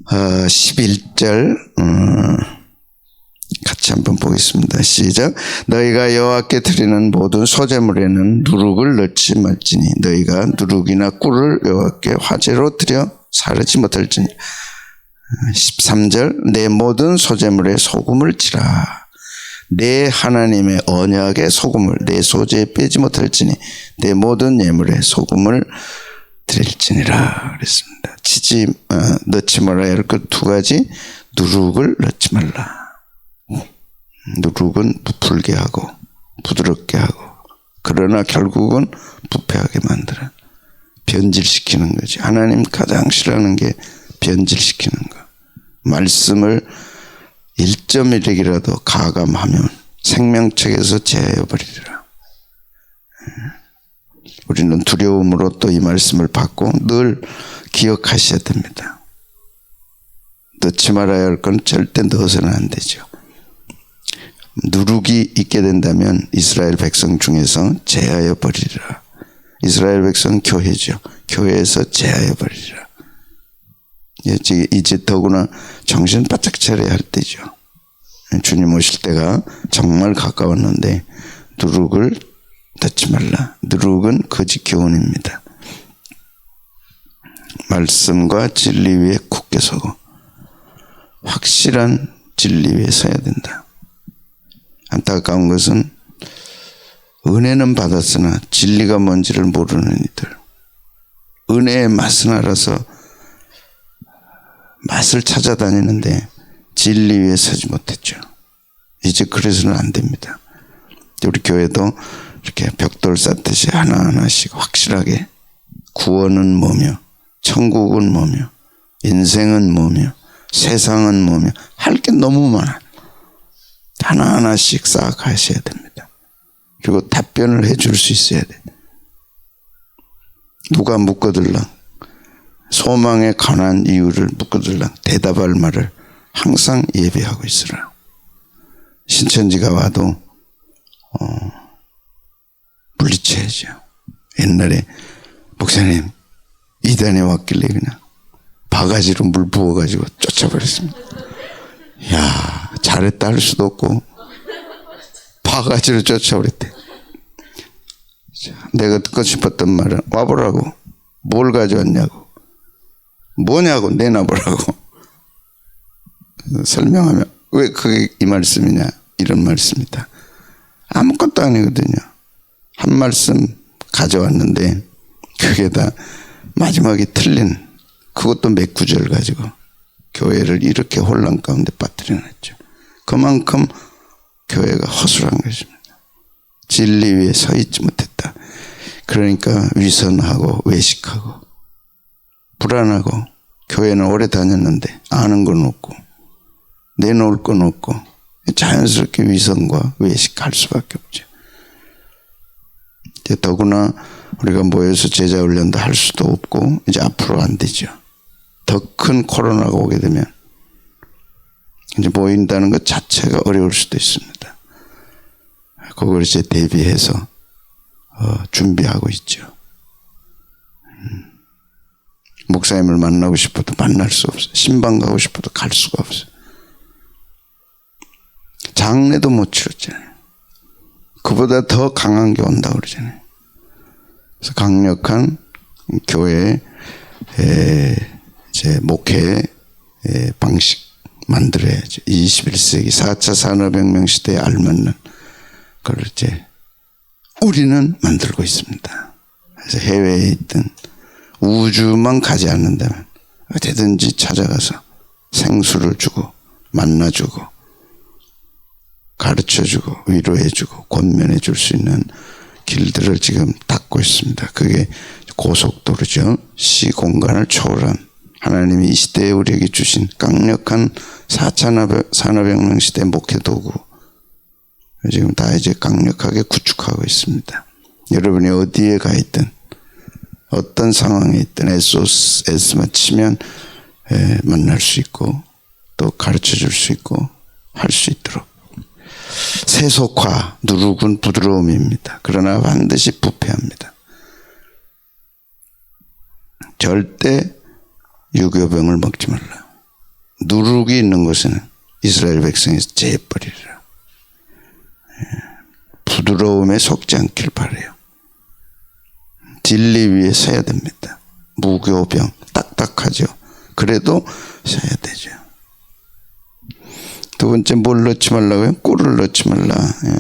11절 같이 한번 보겠습니다. 시작. 너희가 여호와께 드리는 모든 소제물에는 누룩을 넣지 말지니 너희가 누룩이나 꿀을 여호와께 화제로 드려 사르지 못할지니. 13절. 내 모든 소제물에 소금을 치라. 내 하나님의 언약의 소금을 내 소재에 빼지 못할지니 내 모든 예물에 소금을 드릴지니라 그랬습니다. 넣지 말아야 할 것 두 가지. 누룩을 넣지 말라. 누룩은 부풀게 하고 부드럽게 하고 그러나 결국은 부패하게 만들어 변질시키는 거지. 하나님 가장 싫어하는 게 변질시키는 거. 말씀을 1.1핵이라도 가감하면 생명책에서 제해버리리라. 우리는 두려움으로 또 이 말씀을 받고 늘 기억하셔야 됩니다. 넣지 말아야 할 건 절대 넣어서는 안 되죠. 누룩이 있게 된다면 이스라엘 백성 중에서 제하여 버리리라. 이스라엘 백성은 교회죠. 교회에서 제하여 버리리라. 이제 더구나 정신 바짝 차려야 할 때죠. 주님 오실 때가 정말 가까웠는데 누룩을 넣지 말라. 누룩은 거짓 교훈입니다. 말씀과 진리 위에 굳게 서고 확실한 진리 위에 서야 된다. 안타까운 것은 은혜는 받았으나 진리가 뭔지를 모르는 이들. 은혜의 맛은 알아서 맛을 찾아다니는데 진리 위에 서지 못했죠. 이제 그래서는 안 됩니다. 우리 교회도 이렇게 벽돌 쌓듯이 하나하나씩 확실하게 구원은 뭐며 천국은 뭐며 인생은 뭐며 세상은 뭐며 할 게 너무 많아. 하나하나씩 싹 하셔야 됩니다. 그리고 답변을 해줄 수 있어야 돼. 누가 묻거들랑 소망에 관한 이유를 묻거들랑 대답할 말을 항상 예비하고 있으라. 신천지가 와도 물리쳐야죠. 옛날에 목사님 이단에 왔길래 그냥 바가지로 물 부어가지고 쫓아버렸습니다. 야, 잘했다 할 수도 없고 바가지로 쫓아버렸대. 내가 듣고 싶었던 말은 와보라고. 뭘 가져왔냐고. 뭐냐고 내놔보라고. 설명하면 왜 그게 이 말씀이냐 이런 말씀이다. 아무것도 아니거든요. 한 말씀 가져왔는데 그게 다 마지막에 틀린 그것도 몇 구절 가지고 교회를 이렇게 혼란 가운데 빠뜨려놨죠. 그만큼 교회가 허술한 것입니다. 진리 위에 서 있지 못했다. 그러니까 위선하고 외식하고 불안하고 교회는 오래 다녔는데 아는 건 없고 내놓을 건 없고 자연스럽게 위선과 외식할 수밖에 없죠. 이제 더구나 우리가 모여서 제자 훈련도 할 수도 없고 이제 앞으로 안 되죠. 더 큰 코로나가 오게 되면 이제 모인다는 것 자체가 어려울 수도 있습니다. 그걸 이제 대비해서 준비하고 있죠. 목사님을 만나고 싶어도 만날 수 없어요. 신방 가고 싶어도 갈 수가 없어요. 장례도 못 치렀잖아요. 그보다 더 강한 게 온다고 그러잖아요. 그래서 강력한 교회의 이제 목회 방식 만들어야죠. 21세기 4차 산업혁명 시대에 알맞는 그걸 이제 우리는 만들고 있습니다. 그래서 해외에 있든 우주만 가지 않는다면 어디든지 찾아가서 생수를 주고 만나주고 가르쳐주고 위로해주고 권면해줄 수 있는 길들을 지금 닦고 있습니다. 그게 고속도로죠. 시공간을 초월한 하나님이 이 시대에 우리에게 주신 강력한 4차 산업혁명 시대 목회 도구 지금 다 이제 강력하게 구축하고 있습니다. 여러분이 어디에 가 있든 어떤 상황에 있든 SOS만 치면 만날 수 있고 또 가르쳐 줄 수 있고 할 수 있도록. 세속화, 누룩은 부드러움입니다. 그러나 반드시 부패합니다. 절대 유교병을 먹지 말라. 누룩이 있는 곳에는 이스라엘 백성이 재버리리라. 부드러움에 속지 않길 바라요. 진리 위에 서야 됩니다. 무교병 딱딱하죠. 그래도 서야 되죠. 두 번째 뭘 넣지 말라고요? 꿀을 넣지 말라.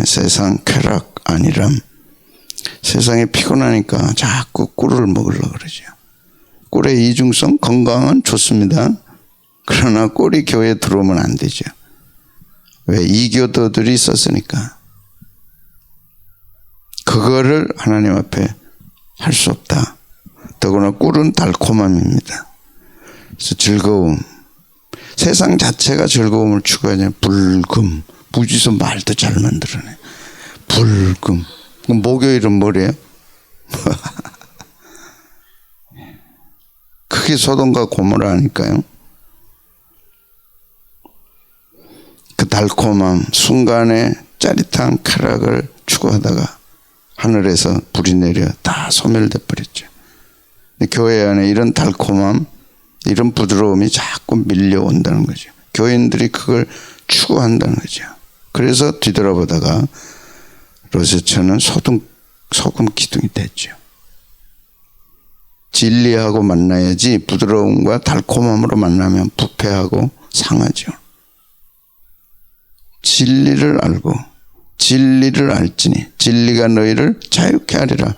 세상 쾌락 아니람. 세상에 피곤하니까 자꾸 꿀을 먹으려고 그러죠. 꿀의 이중성, 건강은 좋습니다. 그러나 꿀이 교회에 들어오면 안 되죠. 왜? 이교도들이 있었으니까. 그거를 하나님 앞에 할 수 없다. 더구나 꿀은 달콤함입니다. 그래서 즐거움. 세상 자체가 즐거움을 추구하냐. 불금. 무지서 말도 잘 만들어내. 불금. 그럼 목요일은 뭐래요? 그게 소돔과 고모라니까요. 그 달콤함, 순간의 짜릿한 쾌락을 추구하다가 하늘에서 불이 내려 다 소멸돼 버렸죠. 교회 안에 이런 달콤함, 이런 부드러움이 자꾸 밀려온다는 거죠. 교인들이 그걸 추구한다는 거죠. 그래서 뒤돌아보다가 롯의 소금 기둥이 됐죠. 진리하고 만나야지 부드러움과 달콤함으로 만나면 부패하고 상하죠. 진리를 알고 진리를 알지니 진리가 너희를 자유케 하리라.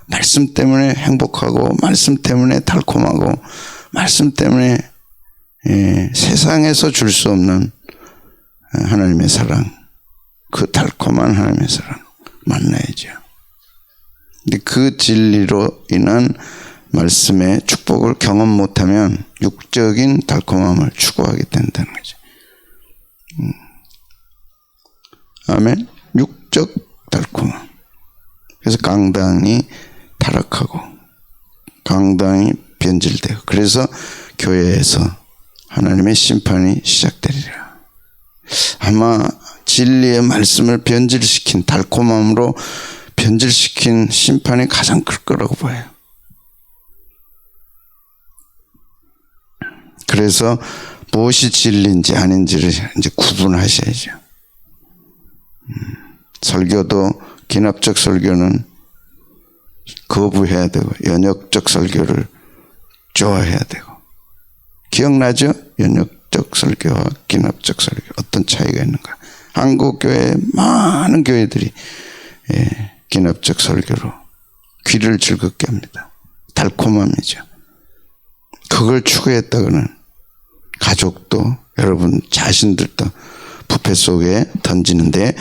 말씀 때문에 행복하고 말씀 때문에 달콤하고 말씀 때문에 세상에서 줄 수 없는 하나님의 사랑, 그 달콤한 하나님의 사랑 만나야죠. 근데 그 진리로 인한 말씀의 축복을 경험 못하면 육적인 달콤함을 추구하게 된다는 거죠. 아멘. 육적 달콤함. 그래서 강당이 타락하고 강당이 변질되고 그래서 교회에서 하나님의 심판이 시작되리라. 아마 진리의 말씀을 변질시킨 달콤함으로 변질시킨 심판이 가장 클 거라고 봐요. 그래서 무엇이 진리인지 아닌지를 이제 구분하셔야죠. 설교도 기납적 설교는 거부해야 되고 연역적 설교를 좋아해야 되고. 기억나죠? 연역적 설교와 기납적 설교 어떤 차이가 있는가. 한국교회 많은 교회들이 기납적 설교로 귀를 즐겁게 합니다. 달콤함이죠. 그걸 추구했다가는 가족도 여러분 자신들도 부패 속에 던지는데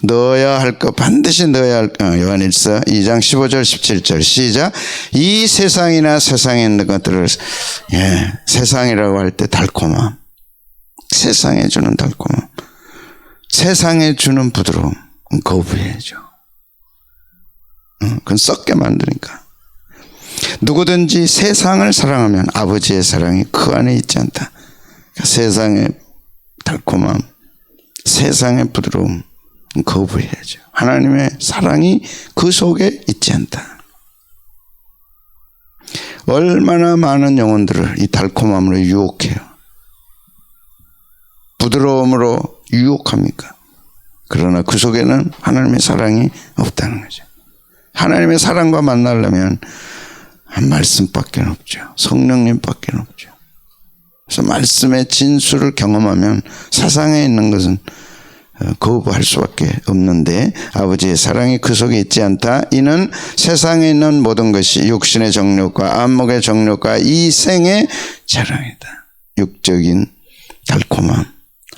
넣어야 할 것 반드시 넣어야 할 요한일서 2장 15절 17절 시작. 이 세상이나 세상에 있는 것들을 세상이라고 할 때 달콤함, 세상에 주는 달콤함, 세상에 주는 부드러움 거부해야죠. 그건 썩게 만드니까. 누구든지 세상을 사랑하면 아버지의 사랑이 그 안에 있지 않다. 그러니까 세상의 달콤함, 세상의 부드러움 거부해야죠. 하나님의 사랑이 그 속에 있지 않다. 얼마나 많은 영혼들을 이 달콤함으로 유혹해요. 부드러움으로 유혹합니까? 그러나 그 속에는 하나님의 사랑이 없다는 거죠. 하나님의 사랑과 만나려면 한 말씀밖에 없죠. 성령님밖에 없죠. 그래서 말씀의 진수를 경험하면 세상에 있는 것은 거부할 수밖에 없는데 아버지의 사랑이 그 속에 있지 않다. 이는 세상에 있는 모든 것이 육신의 정욕과 안목의 정욕과 이 생의 자랑이다. 육적인 달콤함,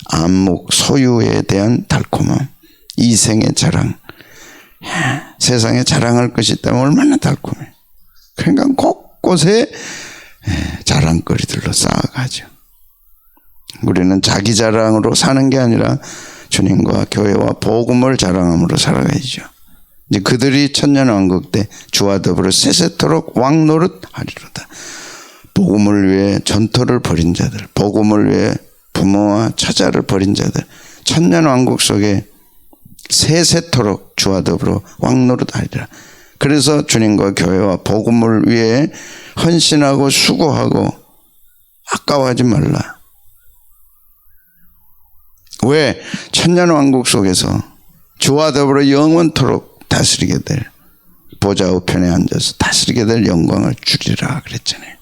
안목 소유에 대한 달콤함, 이 생의 자랑. 세상에 자랑할 것이 있다면 얼마나 달콤해. 그러니까 곳곳에 자랑거리들로 쌓아가죠. 우리는 자기 자랑으로 사는 게 아니라 주님과 교회와 복음을 자랑함으로 살아가야죠. 이제 그들이 천년왕국 때 주와 더불어 세세토록 왕노릇하리로다. 복음을 위해 전토를 벌인 자들, 복음을 위해 부모와 처자를 벌인 자들, 천년왕국 속에 세세토록 주와 더불어 왕노릇하리라. 그래서 주님과 교회와 복음을 위해 헌신하고 수고하고 아까워하지 말라. 왜? 천년왕국 속에서 주와 더불어 영원토록 다스리게 될 보좌 우편에 앉아서 다스리게 될 영광을 주리라 그랬잖아요.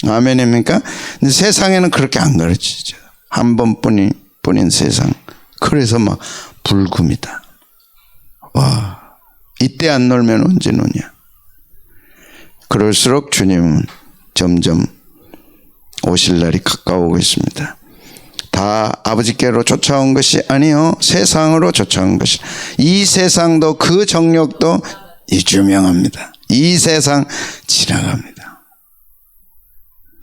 아멘입니까? 근데 세상에는 그렇게 안 가르치죠. 한 번뿐인 세상. 그래서 막 불금이다. 와, 이때 안 놀면 언제 노냐. 그럴수록 주님은 점점 오실 날이 가까우고 있습니다. 다 아버지께로 쫓아온 것이 아니요 세상으로 쫓아온 것이. 이 세상도 그 정욕도 이주명합니다. 이 세상 지나갑니다.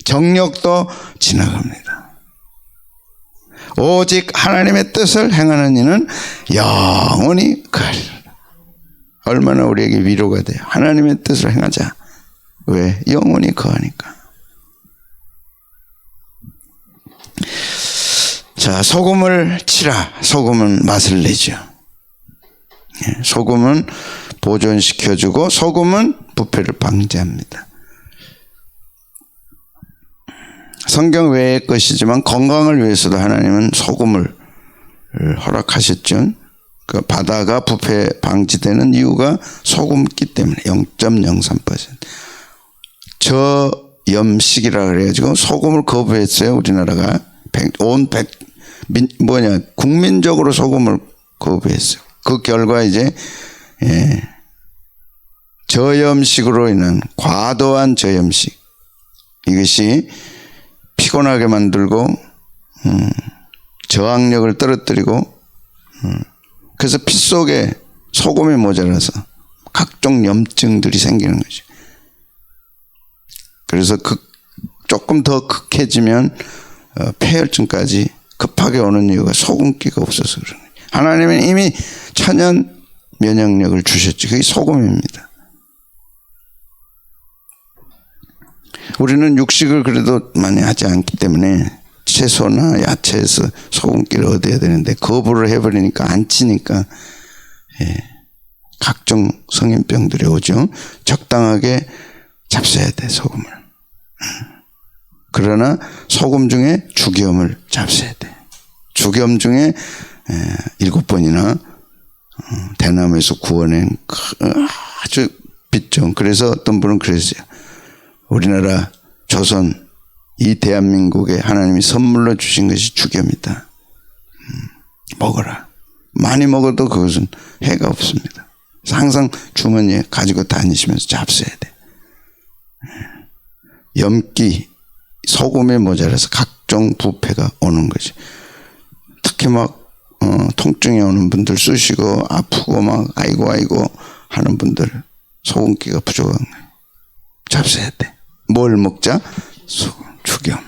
정욕도 지나갑니다. 오직 하나님의 뜻을 행하는 이는 영원히 거하리라. 얼마나 우리에게 위로가 돼요. 하나님의 뜻을 행하자. 왜? 영원히 거하니까. 자, 소금을 치라. 소금은 맛을 내죠. 소금은 보존시켜주고 소금은 부패를 방지합니다. 성경 외의 것이지만 건강을 위해서도 하나님은 소금을 허락하셨죠. 그 바다가 부패 방지되는 이유가 소금기 때문에 0.03%. 저염식이라 그래가지고 소금을 거부했어요. 우리나라가 국민적으로 소금을 거부했어요. 그 결과 이제 저염식으로 인한 과도한 저염식, 이것이 피곤하게 만들고 저항력을 떨어뜨리고 그래서 피 속에 소금이 모자라서 각종 염증들이 생기는 거죠. 그래서 조금 더 극해지면 폐혈증까지 급하게 오는 이유가 소금기가 없어서 그런 거예요. 하나님은 이미 천연 면역력을 주셨지. 그게 소금입니다. 우리는 육식을 그래도 많이 하지 않기 때문에 채소나 야채에서 소금기를 얻어야 되는데 거부를 해버리니까 안 치니까 각종 성인병들이 오죠. 적당하게 잡숴야 돼, 소금을. 그러나 소금 중에 죽염을 잡숴야 돼. 죽염 중에 7번이나 대나무에서 구워낸 아주 빛종. 그래서 어떤 분은 그랬어요. 우리나라 조선 이 대한민국에 하나님이 선물로 주신 것이 죽염이다. 먹어라. 많이 먹어도 그것은 해가 없습니다. 항상 주머니에 가지고 다니시면서 잡숴야 돼. 염기, 소금에 모자라서 각종 부패가 오는 거지. 특히 막 통증이 오는 분들, 쑤시고 아프고 막 아이고 하는 분들 소금기가 부족한 거예요. 잡숴야 돼. 뭘 먹자? 소금, 죽염.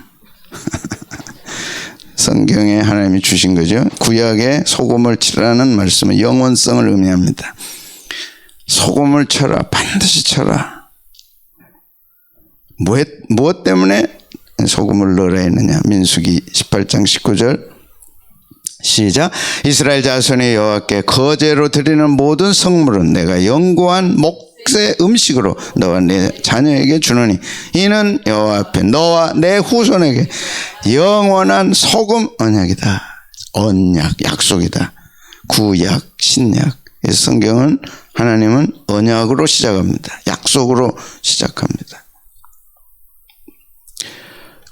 성경에 하나님이 주신 거죠. 구약에 소금을 치라는 말씀은 영원성을 의미합니다. 소금을 쳐라. 반드시 쳐라. 무엇 때문에 소금을 넣으라 했느냐. 민수기 18장 19절 시작. 이스라엘 자손의 여호와께 거제로 드리는 모든 성물은 내가 영구한 목세 음식으로 너와 내 자녀에게 주노니 이는 여호와 앞에 너와 내 후손에게 영원한 소금 언약이다. 언약, 약속이다. 구약, 신약. 성경은 하나님은 언약으로 시작합니다. 약속으로 시작합니다.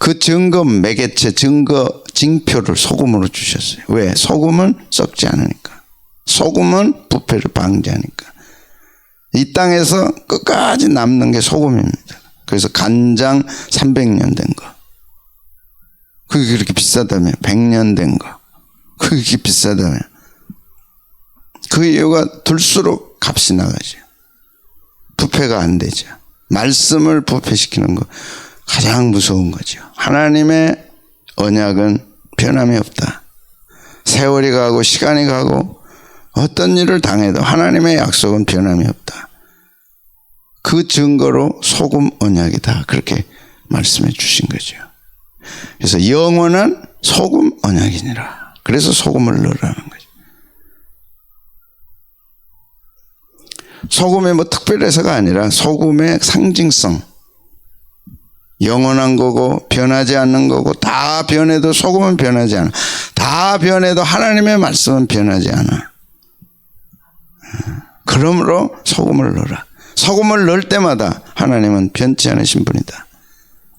그 증거, 매개체, 증거, 징표를 소금으로 주셨어요. 왜? 소금은 썩지 않으니까. 소금은 부패를 방지하니까. 이 땅에서 끝까지 남는 게 소금입니다. 그래서 간장 300년 된 거. 그게 그렇게 비싸다며. 100년 된 거. 그게 그렇게 비싸다며. 그 이유가 둘수록 값이 나가죠. 부패가 안 되죠. 말씀을 부패시키는 거. 가장 무서운 거죠. 하나님의 언약은 변함이 없다. 세월이 가고 시간이 가고 어떤 일을 당해도 하나님의 약속은 변함이 없다. 그 증거로 소금 언약이다. 그렇게 말씀해 주신 거죠. 그래서 영원한 소금 언약이니라. 그래서 소금을 넣으라는 거죠. 소금이 뭐 특별해서가 아니라 소금의 상징성. 영원한 거고 변하지 않는 거고, 다 변해도 소금은 변하지 않아. 다 변해도 하나님의 말씀은 변하지 않아. 그러므로 소금을 넣어라. 소금을 넣을 때마다 하나님은 변치 않으신 분이다.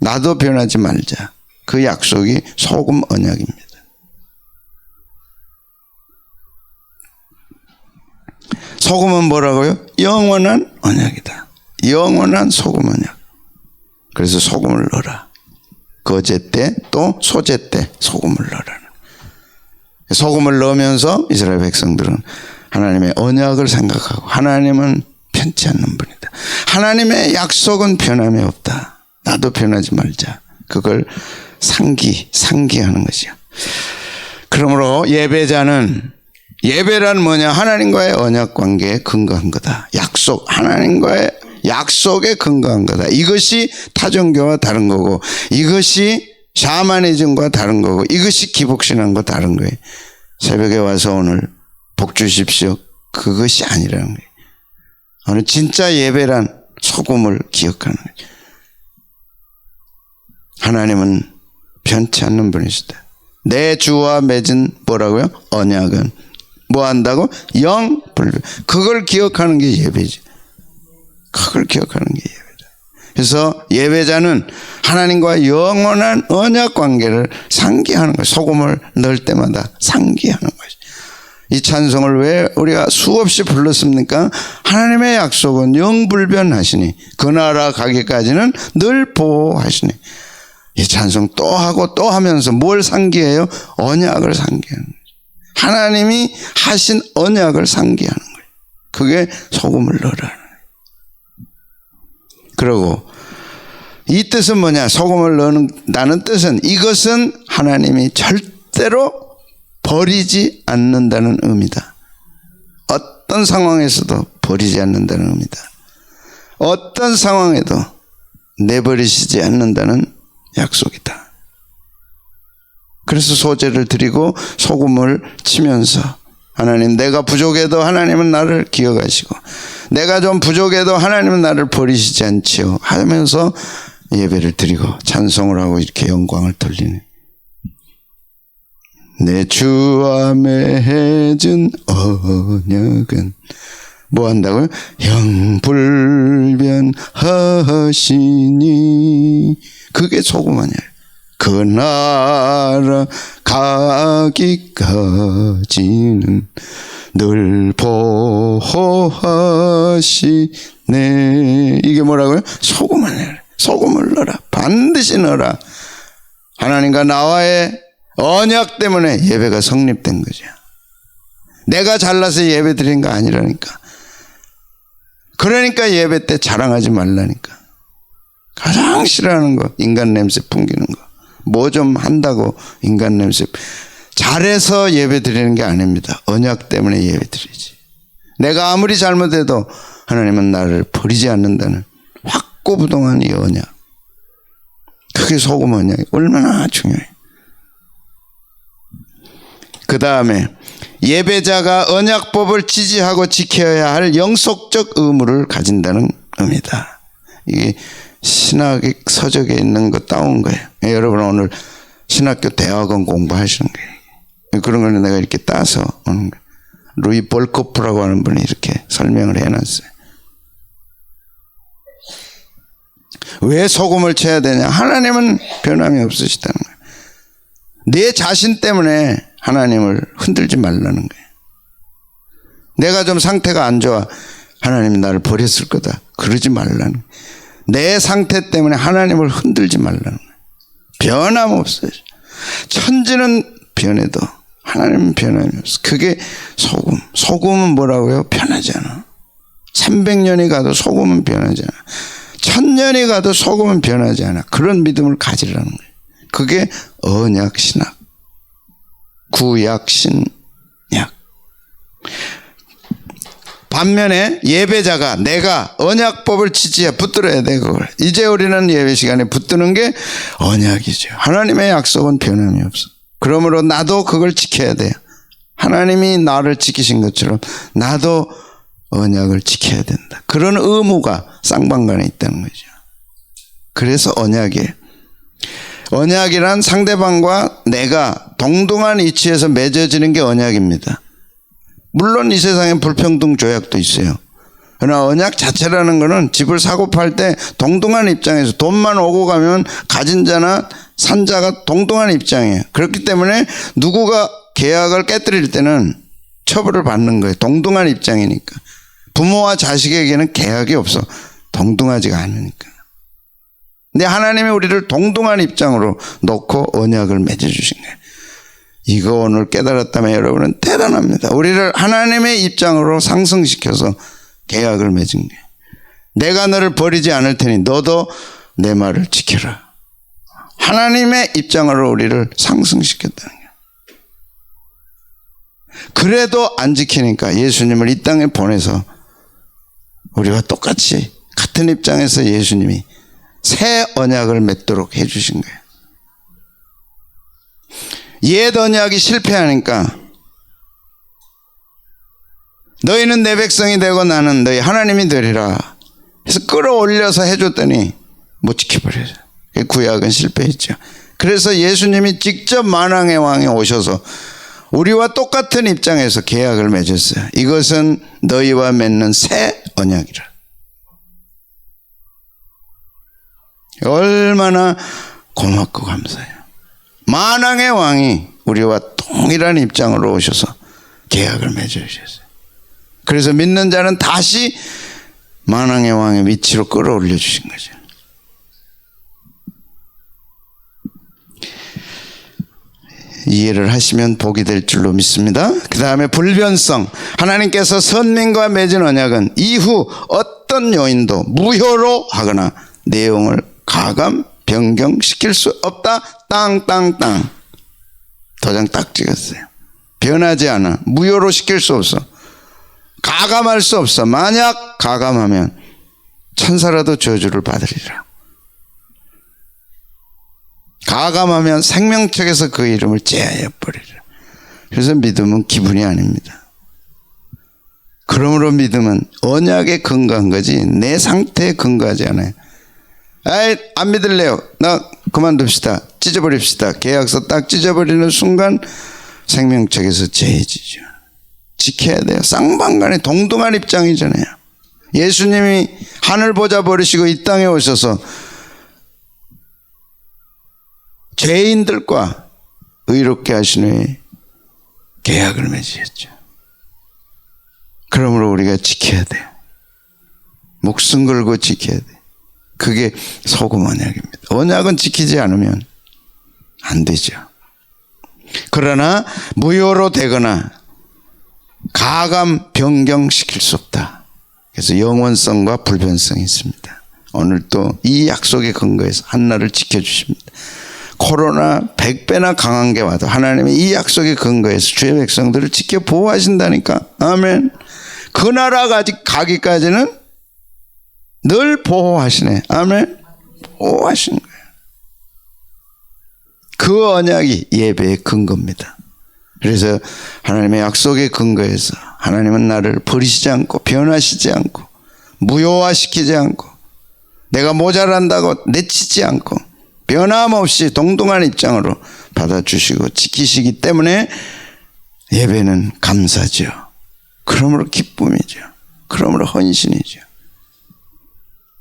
나도 변하지 말자. 그 약속이 소금 언약입니다. 소금은 뭐라고요? 영원한 언약이다. 영원한 소금 언약. 그래서 소금을 넣어라. 거제 때 또 소제 때 소금을 넣으라는. 소금을 넣으면서 이스라엘 백성들은 하나님의 언약을 생각하고, 하나님은 변치 않는 분이다. 하나님의 약속은 변함이 없다. 나도 변하지 말자. 그걸 상기하는 것이요. 그러므로 예배란 뭐냐? 하나님과의 언약 관계에 근거한 거다. 약속, 하나님과의 약속에 근거한 거다. 이것이 타종교와 다른 거고, 이것이 샤머니즘과 다른 거고, 이것이 기복신앙과 다른 거예요. 새벽에 와서 오늘 복 주십시오. 그것이 아니라는 거예요. 오늘 진짜 예배란 소금을 기억하는 거예요. 하나님은 변치 않는 분이시다. 내 주와 맺은 뭐라고요? 언약은 뭐 한다고? 영불변. 그걸 기억하는 게 예배지. 그걸 기억하는 게 예배다. 그래서 예배자는 하나님과 영원한 언약 관계를 상기하는 거예요. 소금을 넣을 때마다 상기하는 것이. 이 찬송을 왜 우리가 수없이 불렀습니까? 하나님의 약속은 영불변하시니 그 나라 가기까지는 늘 보호하시니. 이 찬송 또 하고 또 하면서 뭘 상기해요? 언약을 상기하는 거예요. 하나님이 하신 언약을 상기하는 거예요. 그게 소금을 넣으라는 거예요. 그리고 이 뜻은 뭐냐? 소금을 넣는다는 뜻은, 이것은 하나님이 절대로 버리지 않는다는 의미다. 어떤 상황에서도 버리지 않는다는 의미다. 어떤 상황에도 내버리시지 않는다는 약속이다. 그래서 소제를 드리고 소금을 치면서, 하나님, 내가 부족해도 하나님은 나를 기억하시고, 내가 좀 부족해도 하나님은 나를 버리시지 않지요 하면서 예배를 드리고 찬송을 하고 이렇게 영광을 돌리는, 내 주와 맺은 언약은 뭐 한다고요? 영불변하시니. 그게 소금 아니에요. 그 나라 가기까지는 늘 보호하시네. 이게 뭐라고요? 소금 아니에요. 소금을 넣어라. 반드시 넣어라. 하나님과 나와의 언약 때문에 예배가 성립된 거죠. 내가 잘나서 예배 드린 거 아니라니까. 그러니까 예배 때 자랑하지 말라니까. 가장 싫어하는 거, 인간 냄새 풍기는 거. 뭐 좀 한다고 인간 냄새. 잘해서 예배 드리는 게 아닙니다. 언약 때문에 예배 드리지. 내가 아무리 잘못해도 하나님은 나를 버리지 않는다는 확고부동한 이 언약. 그게 소금 언약이 얼마나 중요해요. 그 다음에 예배자가 언약법을 지지하고 지켜야 할 영속적 의무를 가진다는 의미다. 이게 신학의 서적에 있는 거 따온 거예요. 여러분 오늘 신학교 대학원 공부하시는 거예요. 그런 거는 내가 이렇게 따서 오는 거예요. 루이 볼코프라고 하는 분이 이렇게 설명을 해놨어요. 왜 소금을 쳐야 되냐? 하나님은 변함이 없으시다는 거예요. 내 자신 때문에 하나님을 흔들지 말라는 거예요. 내가 좀 상태가 안 좋아. 하나님이 나를 버렸을 거다. 그러지 말라는 거예요. 내 상태 때문에 하나님을 흔들지 말라는 거예요. 변함없어요. 천지는 변해도 하나님은 변함이 없어. 그게 소금. 소금은 뭐라고요? 변하지 않아. 300년이 가도 소금은 변하지 않아. 1000년이 가도 소금은 변하지 않아. 그런 믿음을 가지라는 거예요. 그게 언약 신학. 구약 신약. 반면에 예배자가 내가 언약법을 지지해 붙들어야 돼. 그걸 이제 우리는 예배 시간에 붙드는 게 언약이죠. 하나님의 약속은 변함이 없어. 그러므로 나도 그걸 지켜야 돼요. 하나님이 나를 지키신 것처럼 나도 언약을 지켜야 된다. 그런 의무가 쌍방간에 있다는 거죠. 그래서 언약이에요. 언약이란 상대방과 내가 동등한 위치에서 맺어지는 게 언약입니다. 물론 이 세상에 불평등 조약도 있어요. 그러나 언약 자체라는 것은 집을 사고 팔 때 동등한 입장에서 돈만 오고 가면 가진 자나 산 자가 동등한 입장이에요. 그렇기 때문에 누구가 계약을 깨뜨릴 때는 처벌을 받는 거예요. 동등한 입장이니까. 부모와 자식에게는 계약이 없어. 동등하지가 않으니까. 근데 하나님이 우리를 동등한 입장으로 놓고 언약을 맺어주신 거예요. 이거 오늘 깨달았다면 여러분은 대단합니다. 우리를 하나님의 입장으로 상승시켜서 계약을 맺은 거예요. 내가 너를 버리지 않을 테니 너도 내 말을 지켜라. 하나님의 입장으로 우리를 상승시켰다는 거예요. 그래도 안 지키니까 예수님을 이 땅에 보내서 우리와 똑같이 같은 입장에서 예수님이 새 언약을 맺도록 해주신 거예요. 옛 언약이 실패하니까 너희는 내 백성이 되고 나는 너희 하나님이 되리라 해서 끌어올려서 해줬더니 못 지켜버려요. 구약은 실패했죠. 그래서 예수님이 직접 만왕의 왕에 오셔서 우리와 똑같은 입장에서 계약을 맺었어요. 이것은 너희와 맺는 새 언약이라. 얼마나 고맙고 감사해요. 만왕의 왕이 우리와 동일한 입장으로 오셔서 계약을 맺어주셨어요. 그래서 믿는 자는 다시 만왕의 왕의 위치로 끌어올려 주신 거죠. 이해를 하시면 복이 될 줄로 믿습니다. 그 다음에 불변성. 하나님께서 선민과 맺은 언약은 이후 어떤 요인도 무효로 하거나 내용을 가감, 변경시킬 수 없다. 땅땅땅. 도장 딱 찍었어요. 변하지 않아. 무효로 시킬 수 없어. 가감할 수 없어. 만약 가감하면 천사라도 저주를 받으리라. 가감하면 생명책에서 그 이름을 제하여 버리라. 그래서 믿음은 기분이 아닙니다. 그러므로 믿음은 언약에 근거한 거지 내 상태에 근거하지 않아요. 아이, 안 믿을래요. 나 그만둡시다. 찢어버립시다. 계약서 딱 찢어버리는 순간 생명책에서 제해지죠. 지켜야 돼요. 쌍방간에 동등한 입장이잖아요. 예수님이 하늘 보좌 버리시고 이 땅에 오셔서 죄인들과 의롭게 하시는 계약을 맺으셨죠. 그러므로 우리가 지켜야 돼요. 목숨 걸고 지켜야 돼요. 그게 소금 언약입니다. 언약은 지키지 않으면 안 되죠. 그러나 무효로 되거나 가감 변경시킬 수 없다. 그래서 영원성과 불변성이 있습니다. 오늘 또 이 약속의 근거에서 한나를 지켜주십니다. 코로나 100배나 강한 게 와도 하나님이 이 약속의 근거에서 주의 백성들을 지켜 보호하신다니까. 아멘. 그 나라까지 가기까지는 늘 보호하시네. 아멘. 보호하시는 거예요. 그 언약이 예배의 근거입니다. 그래서 하나님의 약속의 근거에서 하나님은 나를 버리시지 않고 변화시지 않고 무효화시키지 않고 내가 모자란다고 내치지 않고 변함없이 동등한 입장으로 받아주시고 지키시기 때문에 예배는 감사죠. 그러므로 기쁨이죠. 그러므로 헌신이죠.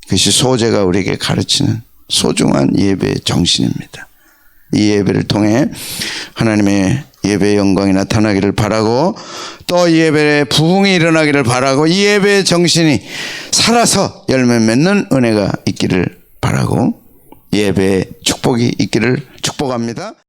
그것이 소재가 우리에게 가르치는 소중한 예배의 정신입니다. 이 예배를 통해 하나님의 예배의 영광이 나타나기를 바라고 또 이 예배의 부흥이 일어나기를 바라고 이 예배의 정신이 살아서 열매 맺는 은혜가 있기를 바라고 예배의 축복이 있기를 축복합니다.